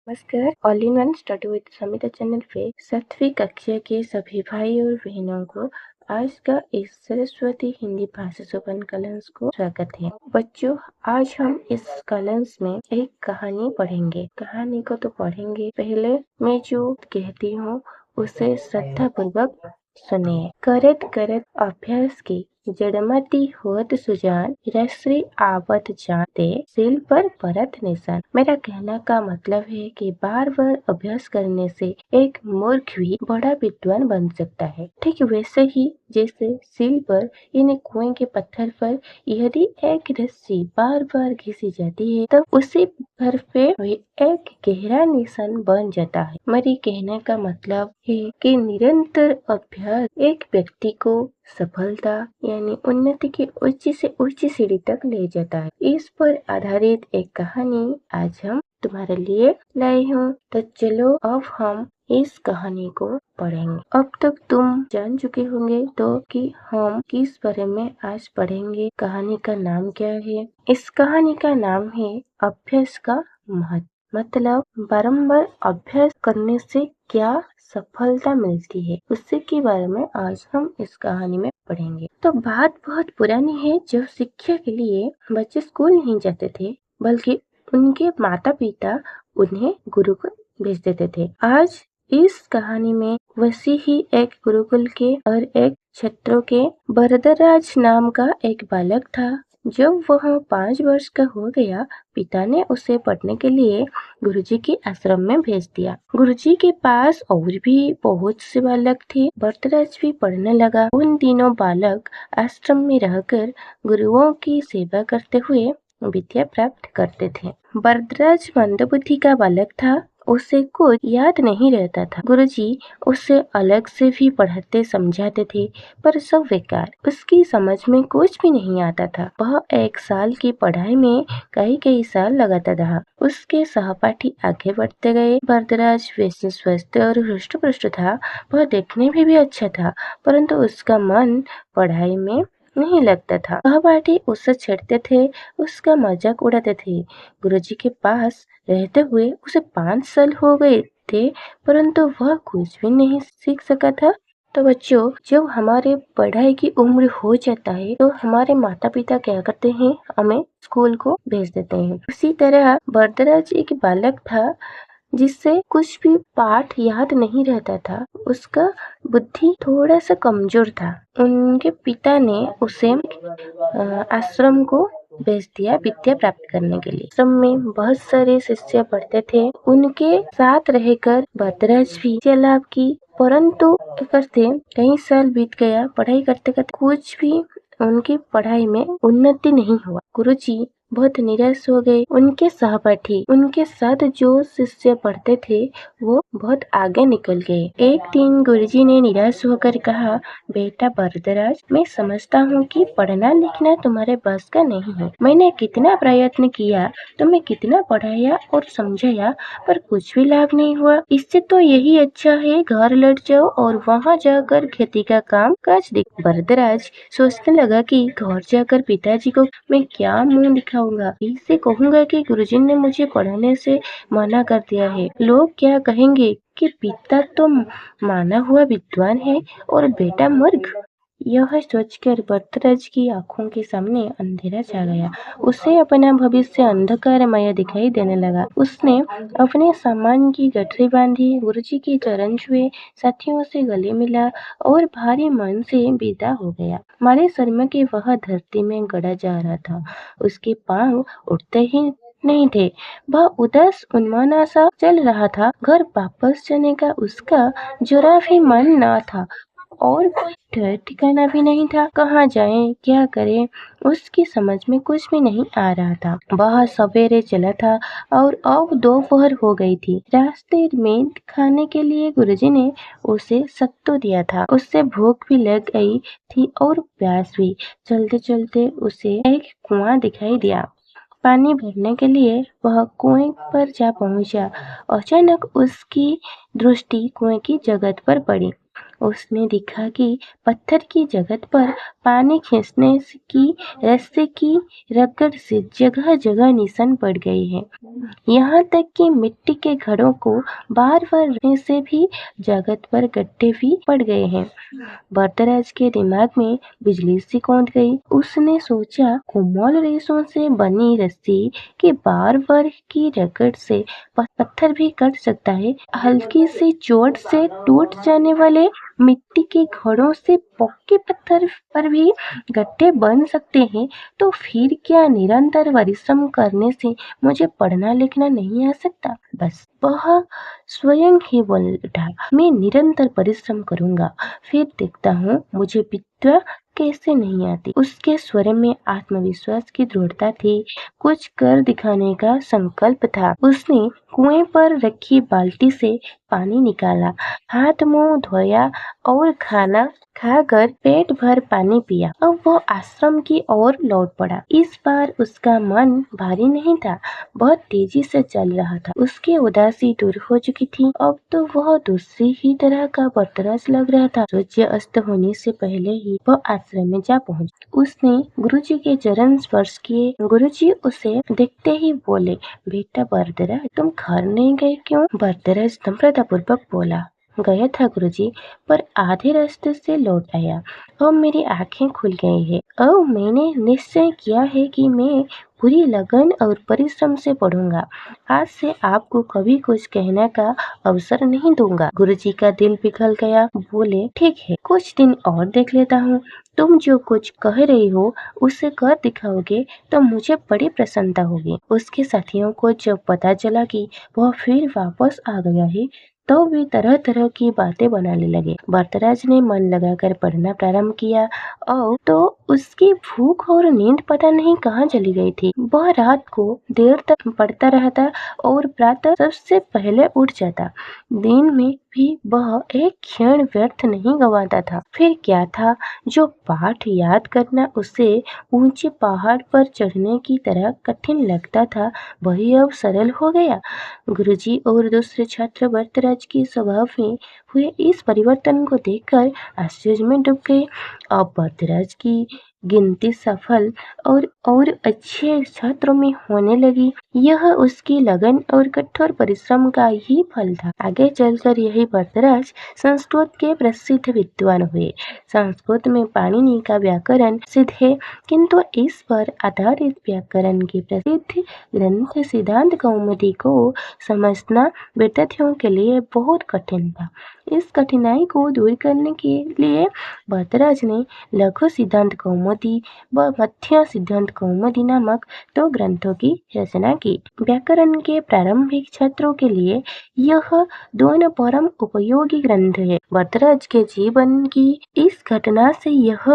नमस्कार। All in one study with Samita channel पे 7वीं कक्षा के सभी भाई और बहनों को आज का इस सरस्वती हिंदी भाषा सोपान कलंस को स्वागत है। बच्चों, आज हम इस कलंस में एक कहानी पढ़ेंगे। कहानी को तो पढ़ेंगे, पहले मैं जो कहती हूँ उसे श्रद्धा पूर्वक सुनिए। करत करत अभ्यास की जड़मती होत सुजान, रश्री आवत जाते सिल पर परत निशान। मेरा कहने का मतलब है कि बार बार अभ्यास करने से एक मूर्ख भी बड़ा विद्वान बन सकता है। ठीक वैसे ही जैसे सिल पर यानी कुएं के पत्थर पर यदि एक रस्सी बार बार घिसी जाती है तब उसी पर पे एक गहरा निशान बन जाता है। मेरे कहने का मतलब है कि निरंतर अभ्यास एक व्यक्ति को सफलता यानी उन्नति की ऊंची से ऊंची सीढ़ी तक ले जाता है। इस पर आधारित एक कहानी आज हम तुम्हारे लिए लाई हूँ। तो चलो अब हम इस कहानी को पढ़ेंगे। अब तक तुम जान चुके होंगे तो कि हम किस बारे में आज पढ़ेंगे। कहानी का नाम क्या है? इस कहानी का नाम है अभ्यास का महत्व। मतलब बारंबार अभ्यास करने से क्या सफलता मिलती है, उसी के बारे में आज हम इस कहानी में पढ़ेंगे। तो बात बहुत पुरानी है, जब शिक्षा के लिए बच्चे स्कूल नहीं जाते थे बल्कि उनके माता पिता उन्हें गुरुकुल भेज देते थे। आज इस कहानी में वैसी ही एक गुरुकुल के और एक छत्रों के वरदराज नाम का एक बालक था। जब वह 5 वर्ष का हो गया, पिता ने उसे पढ़ने के लिए गुरुजी के आश्रम में भेज दिया। गुरुजी के पास और भी बहुत से बालक थे। वरदराज भी पढ़ने लगा। उन दिनों बालक आश्रम में रहकर गुरुओं की सेवा करते हुए विद्या प्राप्त करते थे। वरदराज मंदबुद्धि का बालक था। उसे कुछ याद नहीं रहता था। गुरुजी उसे अलग से भी पढ़ाते समझाते थे, पर सब बेकार। उसकी समझ में कुछ भी नहीं आता था। वह 1 साल की पढ़ाई में कई साल लगाता रहा। उसके सहपाठी आगे बढ़ते गए। वरदराज वैसे स्वस्थ और हृष्ट पुष्ट था। वह देखने में भी अच्छा था, परंतु उसका मन पढ़ाई में नहीं लगता था। सहपाठी उससे छेड़ते थे, उसका मजाक उड़ाते थे। गुरुजी के पास रहते हुए उसे 5 साल हो गए थे, परंतु वह कुछ भी नहीं सीख सका था। तो बच्चों, जब हमारे पढ़ाई की उम्र हो जाता है तो हमारे माता पिता क्या करते हैं, हमें स्कूल को भेज देते हैं। उसी तरह वरदराज एक बालक था जिससे कुछ भी पाठ याद नहीं रहता था। उसका बुद्धि थोड़ा सा कमजोर था। उनके पिता ने उसे आश्रम को भेज दिया विद्या प्राप्त करने के लिए। आश्रम में बहुत सारे शिष्य पढ़ते थे। उनके साथ रहकर वरदराज भी चालाक की, परंतु करते कई साल बीत गया। पढ़ाई करते करते कुछ भी उनकी पढ़ाई में उन्नति नहीं हुआ। गुरुजी बहुत निराश हो गए। उनके सहपाठी, उनके साथ जो शिष्य पढ़ते थे वो बहुत आगे निकल गए। एक दिन गुरुजी ने निराश होकर कहा, बेटा वरदराज, मैं समझता हूँ कि पढ़ना लिखना तुम्हारे बस का नहीं है। मैंने कितना प्रयत्न किया, तुम्हें कितना पढ़ाया और समझाया, पर कुछ भी लाभ नहीं हुआ। इससे तो यही अच्छा है घर लौट जाओ और वहाँ जाकर खेती का काम काज देख। वरदराज सोचने लगा कि घर जाकर पिताजी को मैं क्या मुंह दिखाऊंगा। इसे कहूंगा कि गुरुजी ने मुझे पढ़ाने से मना कर दिया है। लोग क्या कहेंगे कि पिता तो माना हुआ विद्वान है और बेटा मूर्ख। यह सोचकर वरदराज की आंखों के सामने अंधेरा छा गया। उसे अपना भविष्य अंधकारमय दिखाई देने लगा। उसने अपने सामान की गठरी बांधी, गुरुजी के चरण छुए, साथियों से गले मिला और भारी मन से विदा हो गया। मारे शर्मा के वह धरती में गड़ा जा रहा था। उसके पांव उठते ही नहीं थे। वह उदास उन्मना सा चल रहा था। घर वापस जाने का उसका जरा भी मन न था और कोई ठहर ठिकाना भी नहीं था। कहाँ जाए, क्या करे, उसकी समझ में कुछ भी नहीं आ रहा था। वह सवेरे चला था और अब दोपहर हो गई थी। रास्ते में खाने के लिए गुरुजी ने उसे सत्तू दिया था। उससे भूख भी लग गई थी और प्यास भी। चलते चलते उसे एक कुआं दिखाई दिया। पानी भरने के लिए वह कुएं पर जा पहुंचा। अचानक उसकी दृष्टि कुएं की जगह पर पड़ी। उसने देखा कि पत्थर की जगह पर पानी खींचने की रस्से की रगड़ से जगह जगह निशान पड़ गए हैं। यहाँ तक कि मिट्टी के घड़ों को बार बार रखने से भी जगत पर गड्ढे भी पड़ गए हैं। वरदराज के दिमाग में बिजली सी कौंध गई। उसने सोचा, कोमल रेशों से बनी रस्सी के बार बार की रगड़ से पत्थर भी कट सकता है। हल्की सी चोट से टूट जाने वाले मिट्टी के घड़ों से पक्के पत्थर पर भी गड्ढे बन सकते हैं। तो फिर क्या निरंतर परिश्रम करने से मुझे पढ़ना लिखना नहीं आ सकता? बस वह स्वयं ही बोल उठा, मैं निरंतर परिश्रम करूंगा, फिर देखता हूँ मुझे विद्या कैसे नहीं आती। उसके स्वर में आत्मविश्वास की दृढ़ता थी, कुछ कर दिखाने का संकल्प था। उसने कुएं पर रखी बाल्टी से पानी निकाला, हाथ मुंह धोया और खाना खाकर पेट भर पानी पिया। अब वो आश्रम की ओर लौट पड़ा। इस बार उसका मन भारी नहीं था, बहुत तेजी से चल रहा था। उसकी उदासी दूर हो चुकी थी। अब तो वह दूसरी ही तरह का वरदराज लग रहा था। सूर्य अस्त होने से पहले ही वह आश्रम में जा पहुंचा। उसने गुरुजी के चरण स्पर्श किए। गुरुजी उसे देखते ही बोले, बेटा वरदराज, तुम घर नहीं गए क्यों? वरदराज नम्रतापूर्वक बोला, गया था गुरुजी, पर आधे रास्ते से लौट आया। अब मेरी आंखें खुल गई है। अब मैंने निश्चय किया है कि मैं पूरी लगन और परिश्रम से पढ़ूंगा। आज से आपको कभी कुछ कहने का अवसर नहीं दूंगा। गुरुजी का दिल पिघल गया। बोले, ठीक है, कुछ दिन और देख लेता हूँ। तुम जो कुछ कह रही हो उसे कर दिखाओगे तो मुझे बड़ी प्रसन्नता होगी। उसके साथियों को जब पता चला कि वह फिर वापस आ गया है, तो वे तरह तरह की बातें बनाने लगे। वरदराज ने मन लगाकर पढ़ना प्रारंभ किया और तो उसकी भूख और नींद पता नहीं कहाँ चली गई थी। वह रात को देर तक पढ़ता रहता और प्रातः सबसे पहले उठ जाता। दिन में भी वह एक क्षण व्यर्थ नहीं गंवाता था। फिर क्या था, जो पाठ याद करना उसे ऊंचे पहाड़ पर चढ़ने की तरह कठिन लगता था, वही अब सरल हो गया। गुरुजी और दूसरे छात्र वरदराज के स्वभाव में हुए इस परिवर्तन को देखकर आश्चर्य में डूब गए। अब वरदराज की गिनती सफल और अच्छे छात्रों में होने लगी। यह उसकी लगन और कठोर परिश्रम का ही फल था। आगे चलकर यही वरदराज संस्कृत के प्रसिद्ध विद्वान हुए। संस्कृत में पाणिनि का व्याकरण सिद्ध है, किंतु इस पर आधारित व्याकरण के प्रसिद्ध ग्रंथ सिद्धांत कौमुदी को समझना विद्यार्थियों के लिए बहुत कठिन था। इस कठिनाई को दूर करने के लिए वरदराज ने लघु सिद्धांत कौमुदी व मध्य सिद्धांत कौमुदी नामक 2 ग्रंथों की रचना की। व्याकरण के प्रारंभिक छात्रों के लिए यह दोनों परम उपयोगी ग्रंथ है। वरदराज के जीवन की इस घटना से यह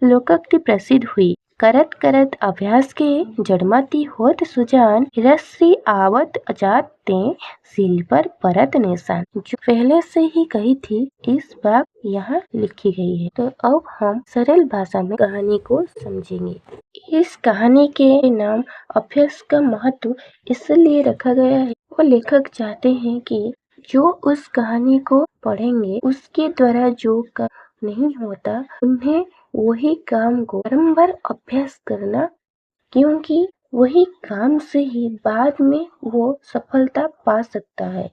लोकोक्ति प्रसिद्ध हुई। करत करत अभ्यास के जड़माती होत सुजान, रस्सी आवत जात ते सिल पर परत निशान। जो पहले से ही कही थी, इस बात यहाँ लिखी गई है। तो अब हम सरल भाषा में कहानी को समझेंगे। इस कहानी के नाम अभ्यास का महत्व इसलिए रखा गया है, वो लेखक चाहते हैं कि जो उस कहानी को पढ़ेंगे उसके द्वारा जो काम नहीं होता, उन्हें वही काम को बारंबार अभ्यास करना, क्योंकि वही काम से ही बाद में वो सफलता पा सकता है।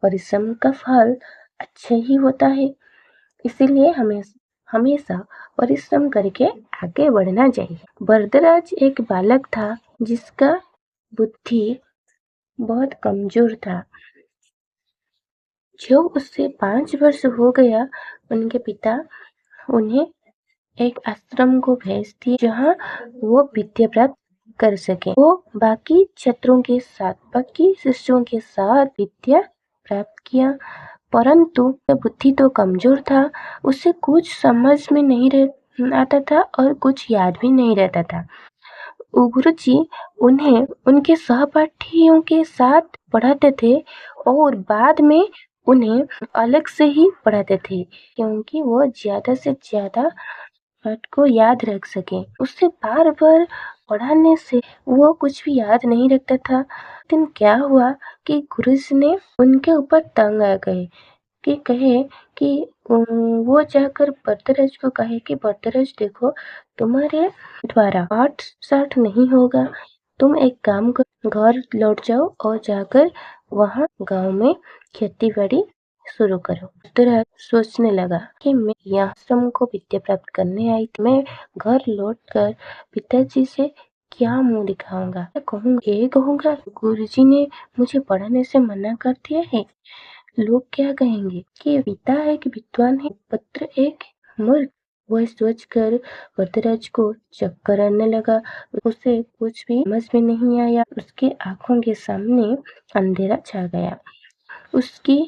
परिश्रम का फल अच्छा ही होता है, इसीलिए हमें हमेशा परिश्रम करके आगे बढ़ना चाहिए। वरदराज एक बालक था जिसका बुद्धि बहुत कमजोर था। जब उससे 5 वर्ष हो गया, उनके पिता उन्हें एक आश्रम को भेज दिए जहाँ वो विद्या प्राप्त कर सके। वो बाकी शिष्यों के साथ विद्या प्राप्त किया, परंतु बुद्धि तो कमजोर था। उसे कुछ समझ में नहीं आता था और कुछ याद भी नहीं रहता था। गुरुजी उन्हें उनके सहपाठियों के साथ पढ़ाते थे और बाद में उन्हें अलग से ही पढ़ाते थे, क्योंकि वो ज्यादा से ज्यादा पाठ को याद रख सके। उससे बार बार पढ़ाने से वो कुछ भी याद नहीं रखता था। दिन क्या हुआ कि गुरुजी ने उनके ऊपर तंग आ गए। कि कहे कि वो जाकर भरतराज को कहे कि भरतराज देखो, तुम्हारे द्वारा पाठ साठ नहीं होगा, तुम एक काम करो, घर लौट जाओ और जाकर वहाँ गांव में खेती बाड़ी शुरू करो। भरतराज सोचने लगा कि मैं यहाँ आश्रम को विद्या प्राप्त करने आई थी, मैं घर लौट कर पिताजी से क्या मुंह दिखाऊंगा? ये कहूंगा गुरुजी ने मुझे पढ़ाने से मना कर दिया है, लोग क्या कहेंगे कि पिता एक विद्वान है, पुत्र एक मूर्ख। वह सोचकर वरदराज को चक्कर आने लगा। उसे कुछ भी समझ में नहीं आया। उसकी आंखों के सामने अंधेरा छा गया। उसकी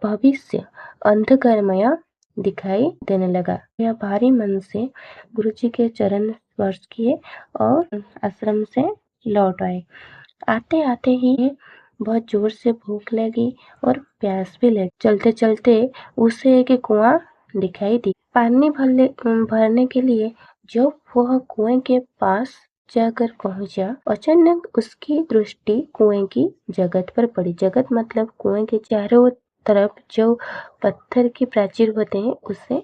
भविष्य अंधकारमय दिखाई देने लगा। यह भारी मन से गुरुजी के चरण स्पर्श किए और आश्रम से लौट आए। आते आते ही बहुत जोर से भूख लगी और प्यास भी लगी। चलते चलते उसे एक कुआं दिखाई दी। पानी भरने के लिए जब वह कुएं के पास जाकर पहुंचा, अचानक उसकी दृष्टि कुएं की जगत पर पड़ी। जगत मतलब कुएं के चारों तरफ जो पत्थर के प्राचीर होते हैं उसे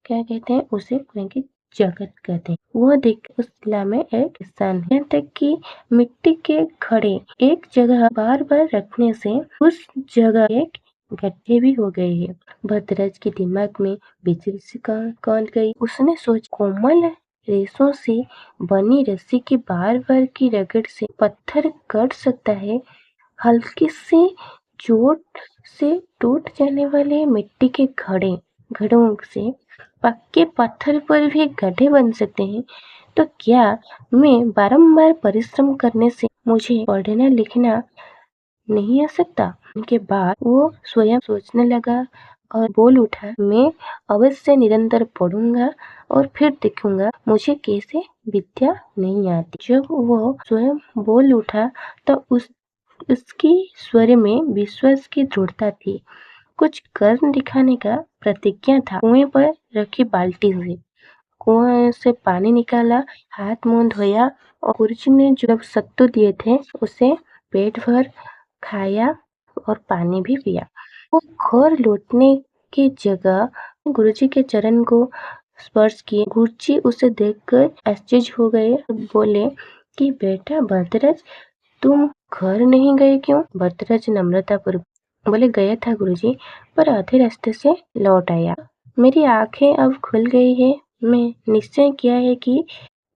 क्या कहते हैं? उसे कुएं की जगत कहते हैं। वो देख उस किला में एक स्थान है, यहाँ तक कि मिट्टी के घड़े एक जगह बार बार रखने से उस जगह एक गड्ढे भी हो गए हैं। भद्रज के दिमाग में बिजली सी कौन गई। उसने सोच कोमल रेशों से बनी रस्सी की बार बार की रगड़ से पत्थर कट सकता है। हल्की सी चोट से टूट जाने वाले मिट्टी के घड़ों से पक्के पत्थर पर भी गड्ढे बन सकते हैं। तो क्या मैं बारंबार परिश्रम करने से मुझे पढ़ना लिखना नहीं आ सकता? उनके बाद वो स्वयं सोचने लगा और बोल उठा, मैं अवश्य निरंतर पढ़ूंगा और फिर देखूंगा मुझे कैसे विद्या नहीं आती। जब वो स्वयं बोल उठा तो उसकी स्वर में विश्वास की दृढ़ता थी। कुछ कर दिखाने का प्रतिज्ञा था। कुएं पर रखी बाल्टी से कुएं से पानी निकाला, हाथ मुंह धोया और गुरुजी ने जो सत्तू दिए थे उसे पेट भर खाया और पानी भी पिया। वो घर लौटने की जगह गुरुजी के चरण को स्पर्श किए। गुरुजी उसे देखकर आश्चर्य हो गए। बोले कि बेटा भरतराज, तुम घर नहीं गए क्यों? भरतराज नम्रतापूर्वक बोले, गया था गुरुजी, पर आधे रास्ते से लौट आया। मेरी आंखें अब खुल गई है। मैं निश्चय किया है कि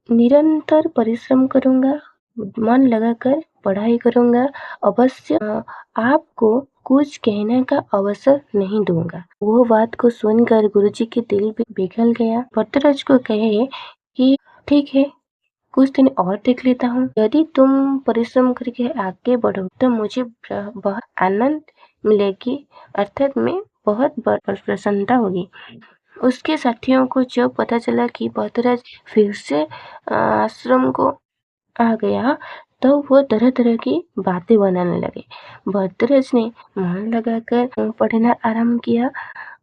निरंतर परिश्रम करूंगा, मन लगाकर पढ़ाई करूंगा, अवश्य आपको कुछ कहने का अवसर नहीं दूंगा। वो बात को सुनकर गुरुजी के दिल भी पिघल गया। भरतराज को कहे कि ठीक है, कुछ दिन और देख लेता हूँ। यदि तुम परिश्रम करके आगे बढ़ो तो मुझे बहुत आनंद मिलेगी, अर्थात मैं बहुत प्रसन्नता होगी। उसके साथियों को जब पता चला कि भरतराज फिर से आश्रम को आ गया तो वो तरह तरह की बातें बनाने लगे। भरतराज ने मन लगाकर पढ़ना आरंभ किया।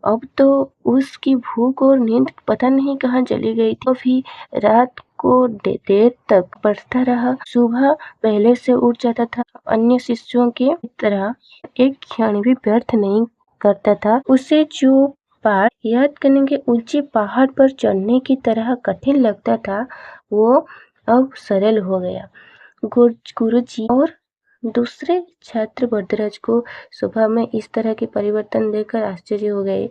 अब तो उसकी भूख और नींद पता नहीं कहाँ चली गई थी। भी रात को देर तक पढ़ता रहा। सुबह पहले से उठ जाता था। अन्य शिष्यों के तरह एक क्षण भी व्यर्थ नहीं करता था। उसे जो पाठ याद करने के ऊंचे पहाड़ पर चढ़ने की तरह कठिन लगता था, वो अब सरल हो गया। गुरुजी और दूसरे छात्र भरतराज को स्वभाव में इस तरह के परिवर्तन देखकर आश्चर्य हो गए।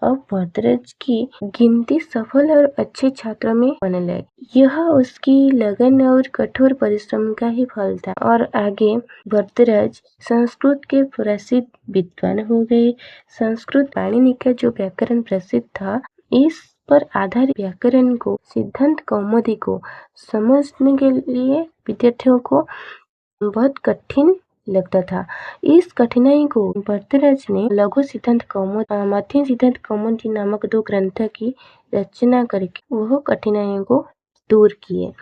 अब भरतराज की गिनती सफल और अच्छे छात्रों में होने लगी। यह उसकी लगन और कठोर परिश्रम का ही फल था। और आगे भरतराज संस्कृत के प्रसिद्ध विद्वान हो गए। संस्कृत पाणिनि का जो व्याकरण प्रसिद्ध था, इस पर आधारित व्याकरण को, सिद्धांत कौमुदी को समझने के लिए विद्यार्थियों को बहुत कठिन लगता था। इस कठिनाई को भरतराज ने लघु सिद्धांत कौमुदी, मध्यम सिद्धांत कौमुदी नामक 2 ग्रंथ की रचना करके वह कठिनाइयों को दूर किए।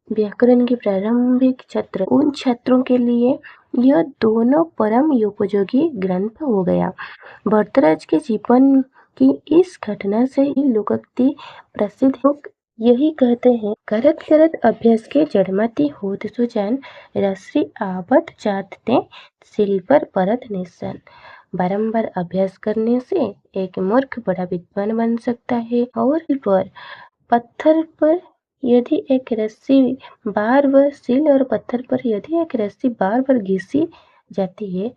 व्याकरण के प्रारंभिक छात्र उन छात्रों के लिए यह दोनों परम उपयोगी ग्रंथ हो गया। भरतराज के जीवन की इस घटना से ही लोकोक्ति प्रसिद्ध हो। यही कहते हैं, करत करत अभ्यास के जड़मती होत सुजान, रश्रि आवत जात ते सिल पर परत निशान। बारंबार अभ्यास करने से एक मूर्ख बड़ा विद्वान बन सकता है। और पत्थर पर यदि एक रस्सी बार-बार सील और पत्थर पर यदि एक रस्सी बार-बार घिसी जाती है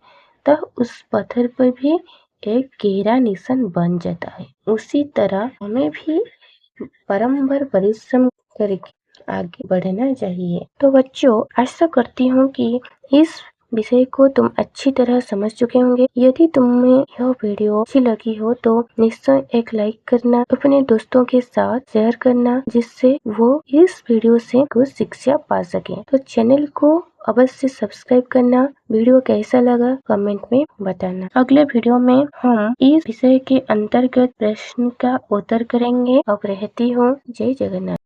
तो उस पत्थर पर भी एक गहरा निशान बन जाता है। उसी तरह हमें भी बारंबार परिश्रम करके आगे बढ़ना चाहिए। तो बच्चों, आशा करती हूँ कि इस विषय को तुम अच्छी तरह समझ चुके होंगे। यदि तुम्हें यह वीडियो अच्छी लगी हो तो निश्चय एक लाइक करना, अपने दोस्तों के साथ शेयर करना, जिससे वो इस वीडियो से कुछ शिक्षा पा सके। तो चैनल को अवश्य सब्सक्राइब करना। वीडियो कैसा लगा कमेंट में बताना। अगले वीडियो में हम इस विषय के अंतर्गत प्रश्न का उत्तर करेंगे। अब रहती हूँ, जय जगन्नाथ।